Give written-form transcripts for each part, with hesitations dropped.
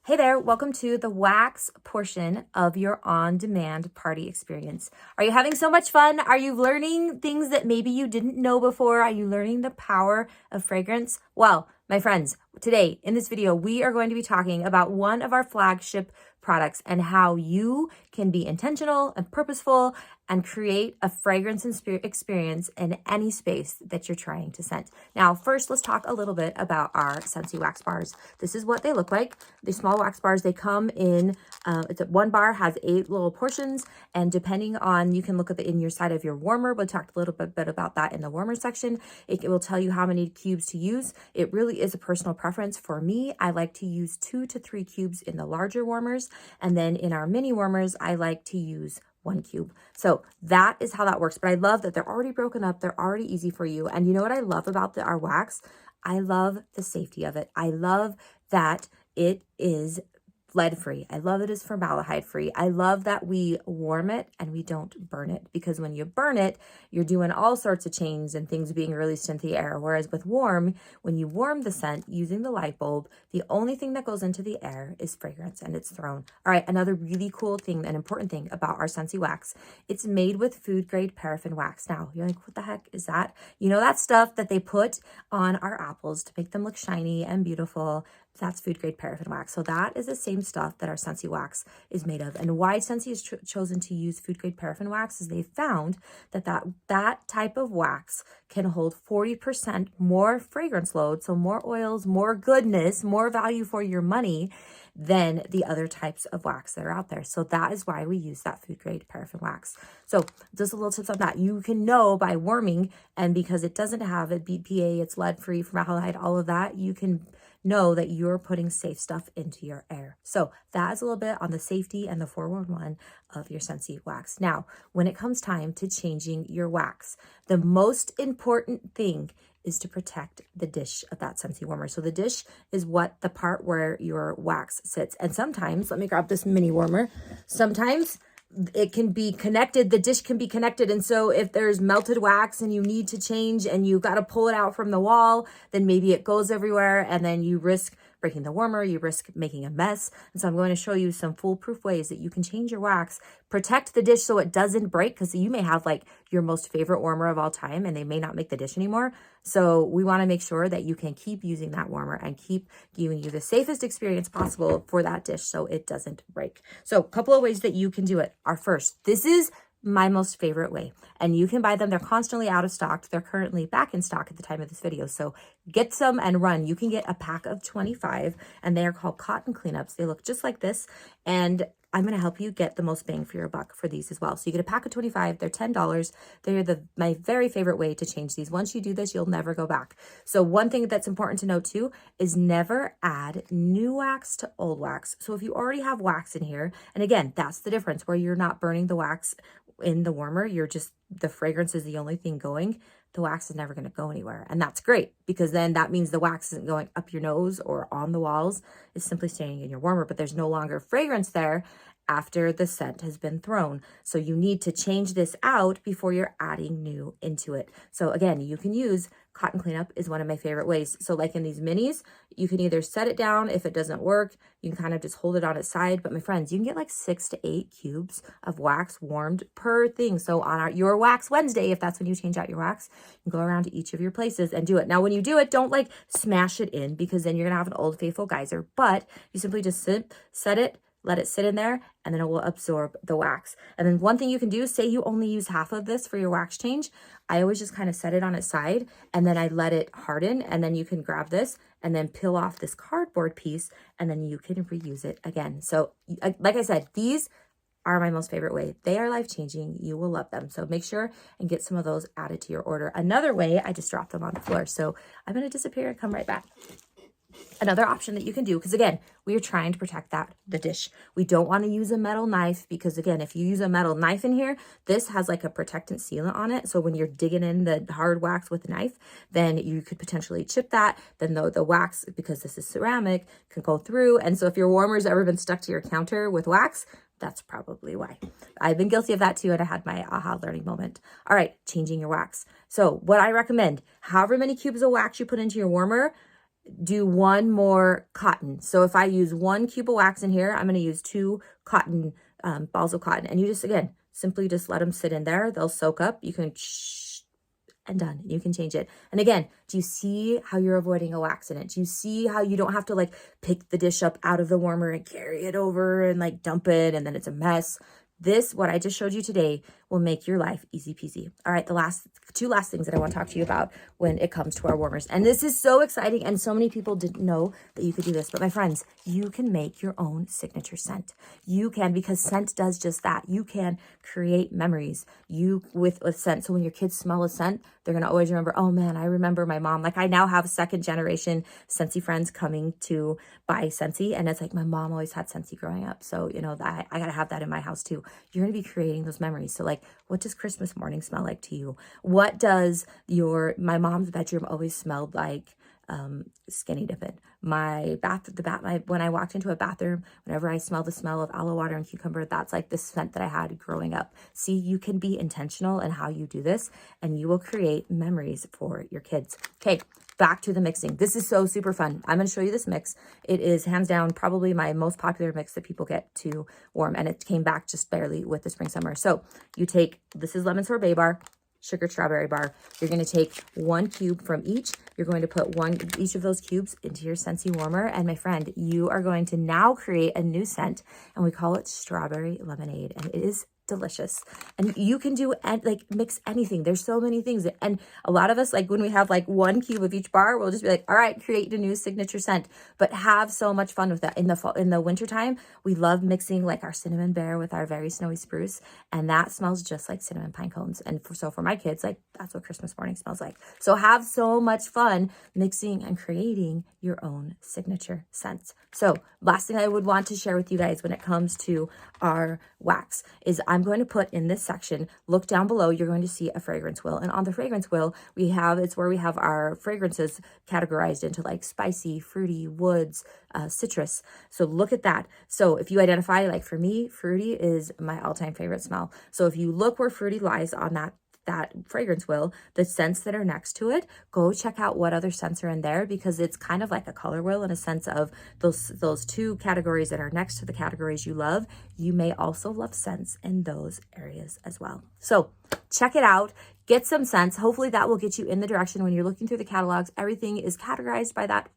Hey there, welcome to the wax portion of your on-demand party experience. Are you having so much fun? Are you learning things that maybe you didn't know before? Are you learning the power of fragrance? Well, my friends, today in this video, we are going to be talking about one of our flagship products and how you can be intentional and purposeful and create a fragrance experience in any space that you're trying to scent. Now, first, let's talk a little bit about our Scentsy Wax bars. This is what they look like. The small wax bars, they come in, one bar has 8 little portions, and depending on, you can look at the in your side of your warmer. We'll talk a little bit about that in the warmer section. It will tell you how many cubes to use. It really is a personal preference. For me, I like to use 2 to 3 cubes in the larger warmers, and then in our mini warmers, I like to use 1 cube. So that is how that works. But I love that they're already broken up. They're already easy for you. And you know what I love about our wax? I love the safety of it. I love that it is lead-free. I love it is formaldehyde-free. I love that we warm it and we don't burn it, because when you burn it, you're doing all sorts of chains and things being released into the air. Whereas with warm, when you warm the scent using the light bulb, the only thing that goes into the air is fragrance and it's thrown. All right, another really cool thing, an important thing about our Scentsy Wax, it's made with food-grade paraffin wax. Now, you're like, what the heck is that? You know that stuff that they put on our apples to make them look shiny and beautiful? That's food-grade paraffin wax. So that is the same stuff that our Scentsy Wax is made of. And why Scentsy has chosen to use food-grade paraffin wax is they found that type of wax can hold 40% more fragrance load, so more oils, more goodness, more value for your money than the other types of wax that are out there. So that is why we use that food-grade paraffin wax. So just a little tips on that. You can know by warming, and because it doesn't have a BPA, it's lead-free, formaldehyde, all of that, you can know that you're putting safe stuff into your air. So that is a little bit on the safety and the 411 of your Scentsy Wax. Now, when it comes time to changing your wax, the most important thing is to protect the dish of that Scentsy warmer. So the dish is the part where your wax sits. And sometimes, let me grab this mini warmer. Sometimes it can be connected, the dish can be connected. And so if there's melted wax and you need to change and you got to pull it out from the wall, then maybe it goes everywhere and then you risk breaking the warmer, you risk making a mess. And so I'm going to show you some foolproof ways that you can change your wax, protect the dish so it doesn't break, because you may have like your most favorite warmer of all time and they may not make the dish anymore. So we want to make sure that you can keep using that warmer and keep giving you the safest experience possible for that dish so it doesn't break. So a couple of ways that you can do it are, first, this is my most favorite way, and you can buy them. They're constantly out of stock. They're currently back in stock at the time of this video. So get some and run. You can get a pack of 25 and they are called cotton cleanups. They look just like this. And I'm going to help you get the most bang for your buck for these as well. So you get a pack of 25, they're $10. They're my very favorite way to change these. Once you do this, you'll never go back. So one thing that's important to note too is never add new wax to old wax. So if you already have wax in here, and again, that's the difference where you're not burning the wax in the warmer, the fragrance is the only thing going, the wax is never going to go anywhere. And that's great, because then that means the wax isn't going up your nose or on the walls. It's simply staying in your warmer, but there's no longer fragrance there after the scent has been thrown. So you need to change this out before you're adding new into it. So again, you can use cotton cleanup is one of my favorite ways. So like in these minis, you can either set it down. If it doesn't work, you can kind of just hold it on its side. But my friends, you can get like 6 to 8 cubes of wax warmed per thing. So on your Wax Wednesday, if that's when you change out your wax, you can go around to each of your places and do it. Now, when you do it, don't like smash it in, because then you're gonna have an Old Faithful geyser, but you simply just set it, let it sit in there, and then it will absorb the wax. And then one thing you can do, say you only use half of this for your wax change, I always just kind of set it on its side and then I let it harden, and then you can grab this and then peel off this cardboard piece and then you can reuse it again. So like I said, these are my most favorite way. They are life-changing. You will love them. So make sure and get some of those added to your order. Another way, I just dropped them on the floor. So I'm going to disappear and come right back. Another option that you can do, because again, we are trying to protect the dish. We don't want to use a metal knife, because again, if you use a metal knife in here, this has like a protectant sealant on it. So when you're digging in the hard wax with a knife, then you could potentially chip that. Then the wax, because this is ceramic, can go through. And so if your warmer's ever been stuck to your counter with wax, that's probably why. I've been guilty of that too, and I had my aha learning moment. All right, changing your wax. So what I recommend, however many cubes of wax you put into your warmer, do one more cotton. So if I use 1 cube of wax in here, I'm going to use 2 cotton balls of cotton. And you just, again, simply just let them sit in there. They'll soak up. You can and done. You can change it. And again, do you see how you're avoiding a wax in it? Do you see how you don't have to like pick the dish up out of the warmer and carry it over and like dump it and then it's a mess? This, what I just showed you today, will make your life easy peasy. All right, the two last things that I want to talk to you about when it comes to our warmers. And this is so exciting, and so many people didn't know that you could do this. But my friends, you can make your own signature scent. You can, because scent does just that. You can create memories with scent. So when your kids smell a scent, they're going to always remember, oh man, I remember my mom. Like I now have second generation Scentsy friends coming to buy Scentsy. And it's like, my mom always had Scentsy growing up. So, you know, that I got to have that in my house too. You're going to be creating those memories. So like, what does Christmas morning smell like to you? What does my mom's bedroom always smelled like? Skinny dipping. When I walked into a bathroom, whenever I smell the smell of aloe water and cucumber, that's like the scent that I had growing up. See, you can be intentional in how you do this, and you will create memories for your kids. Okay, back to the mixing. This is so super fun. I'm going to show you this mix. It is hands down probably my most popular mix that people get to warm, and it came back just barely with the spring summer. So you take, this is lemon sorbet bar, sugar strawberry bar. You're going to take 1 cube from each. You're going to put each of those cubes into your Scentsy warmer. And my friend, you are going to now create a new scent, and we call it strawberry lemonade. And it is delicious. And you can do like mix anything. There's so many things. And a lot of us, like when we have like 1 cube of each bar, we'll just be like, all right, create a new signature scent. But have so much fun with that. In the fall, in the wintertime, we love mixing like our cinnamon bear with our very snowy spruce. And that smells just like cinnamon pine cones. And so for my kids, like that's what Christmas morning smells like. So have so much fun mixing and creating your own signature scents. So last thing I would want to share with you guys when it comes to our wax is I'm going to put in this section, look down below, you're going to see a fragrance wheel. And on the fragrance wheel, it's where we have our fragrances categorized into like spicy, fruity, woods, citrus. So look at that. So if you identify, like for me, fruity is my all-time favorite smell. So if you look where fruity lies on that fragrance wheel, the scents that are next to it, go check out what other scents are in there, because it's kind of like a color wheel in a sense of those 2 categories that are next to the categories you love. You may also love scents in those areas as well. So check it out, get some scents. Hopefully that will get you in the direction when you're looking through the catalogs. Everything is categorized by that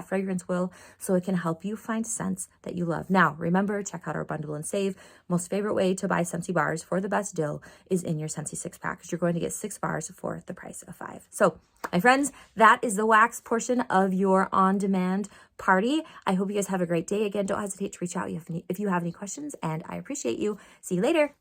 fragrance wheel, so it can help you find scents that you love. Now, remember, check out our bundle and save. Most favorite way to buy Scentsy bars for the best deal is in your Scentsy 6-pack, because you're going to get 6 bars for the price of 5. So, my friends, that is the wax portion of your on-demand party. I hope you guys have a great day. Again, don't hesitate to reach out if you have any questions, and I appreciate you. See you later.